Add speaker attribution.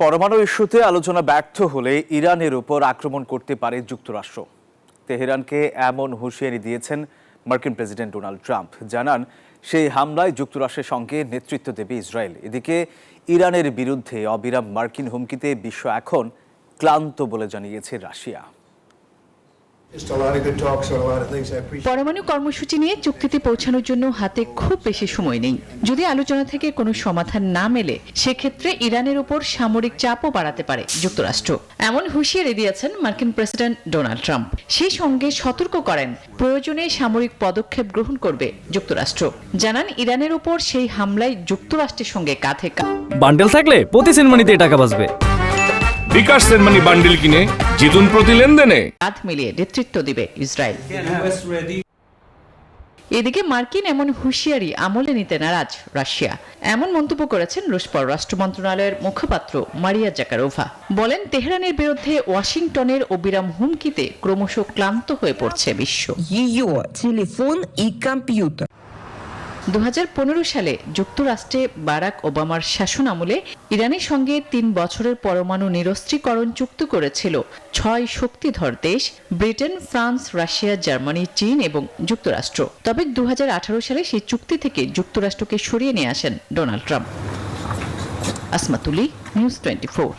Speaker 1: পরমাণু ইস্যুতে আলোচনা ব্যর্থ হলে ইরানের উপর আক্রমণ করতে পারে যুক্তরাষ্ট্র। তেহরানকে এমন হুঁশিয়ারি দিয়েছেন মার্কিন প্রেসিডেন্ট ডোনাল্ড ট্রাম্প। জানান, সেই হামলায় যুক্তরাষ্ট্রের সঙ্গে নেতৃত্ব দেবে ইসরায়েল। এদিকে ইরানের বিরুদ্ধে অবিরাম মার্কিন হুমকিতে বিশ্ব এখন ক্লান্ত বলে জানিয়েছে রাশিয়া।
Speaker 2: পরমাণু কর্মসূচি নিয়ে চুক্তিতে পৌঁছানোর জন্য হাতে খুব বেশি সময় নেই। যদি আলোচনা থেকে কোনো সমাধান না মেলে, সেক্ষেত্রে ইরানের উপর সামরিক চাপও বাড়াতে পারে যুক্তরাষ্ট্র। এমন হুঁশিয়ারি দিয়েছেন মার্কিন প্রেসিডেন্ট ডোনাল্ড ট্রাম্প। সেই সঙ্গে সতর্ক করেন, প্রয়োজনে সামরিক পদক্ষেপ গ্রহণ করবে যুক্তরাষ্ট্র। জানান, ইরানের উপর সেই হামলায় যুক্তরাষ্ট্রের সঙ্গে কাঁধে
Speaker 3: বান্ডেল থাকলে প্রতি সেনমানিতে টাকা বাঁচবে।
Speaker 4: বিকাশ সেনমানি বান্ডেল কিনে জিতুন প্রতি লেনদেনে।
Speaker 2: কাঁধ মিলিয়ে নেতৃত্ব দিবে ইসরায়েল। এদিকে মার্কিন এমন হুঁশিয়ারি আমলে নিতে নারাজ রাশিয়া। এমন মন্তব্য করেছেন রুশ পররাষ্ট্র মন্ত্রণালয়ের মুখপাত্র মারিয়া জাকারোভা। বলেন, তেহরানের বিরুদ্ধে ওয়াশিংটনের অবিরাম হুমকিতে ক্রমশ ক্লান্ত হয়ে পড়ছে বিশ্ব।
Speaker 5: Ее телефон и компьютер.
Speaker 2: 2015 সালে যুক্তরাষ্ট্রে বারাক ওবামার শাসন আমলে ইরানের সঙ্গে 3 বছরের পরমাণু নিরস্ত্রীকরণ চুক্তি করেছিল 6 শক্তিধর দেশ ব্রিটেন, ফ্রান্স, রাশিয়া, জার্মানি, চীন এবং যুক্তরাষ্ট্র। তবে 2018 সালে সেই চুক্তি থেকে যুক্তরাষ্ট্রকে সরিয়ে নিয়ে আসেন ডোনাল্ড ট্রাম্প। আসমাতুলি, নিউজ 24।